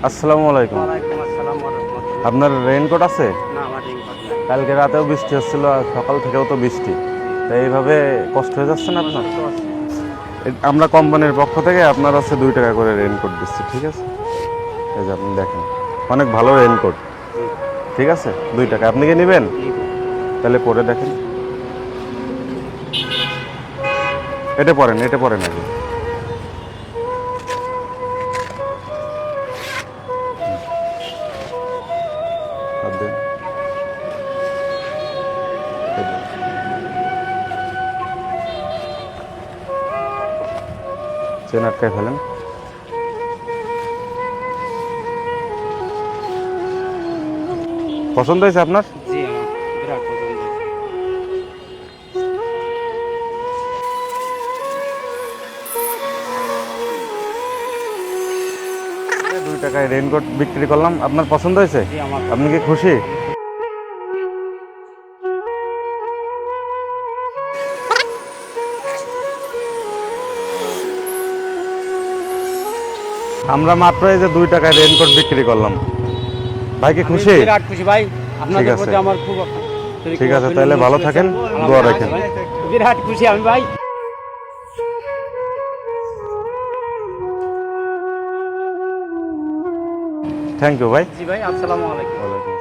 আসসালামু আলাইকুম। ওয়ালাইকুম আসসালাম ওয়া রাহমাতুল্লাহ। আপনার রেইনকোট আছে? না, আমার রেইনকোট নাই। কালকে রাতেও বৃষ্টি হচ্ছিল, আর সকাল থেকেও তো বৃষ্টি। তাই এইভাবে কষ্ট হয়ে যাচ্ছে না আপনার? কষ্ট আছে। আমরা কোম্পানির পক্ষ থেকে আপনার হচ্ছে 2 টাকা করে রেইনকোট দিচ্ছি, ঠিক আছে? এই যে আপনি দেখেন, অনেক ভালো রেইনকোট, জি, ঠিক আছে? 2 টাকা। আপনি কি নেবেন? নিব। তাহলে পরে দেখেন, এটা পরেন আগে। হাত দেন। এই যে, চেন আটকায় ফেলেন। পছন্দ হয়েছে আপনার? জি, আমার বিরাট পছন্দ। 2 টাকায় রেইনকোট বিক্রি করলাম, আপনার পছন্দ হয়েছে? জি, আমার আপনি কি খুশি? আমরা মাত্র এই যে 2 টাকায় রেইনকোট বিক্রি করলাম। ভাই কি খুশি? বিরাট খুশি ভাই। আপনাদের আছে। প্রতি আমার খুব ঠিক আছে, তাহলে ভালো থাকেন, দোয়া রাখেন। বিরাট খুশি আমি ভাই। থ্যাংক ইউ ভাই। জি ভাই, আসসালামু আলাইকুম। ওয়ালাইকুম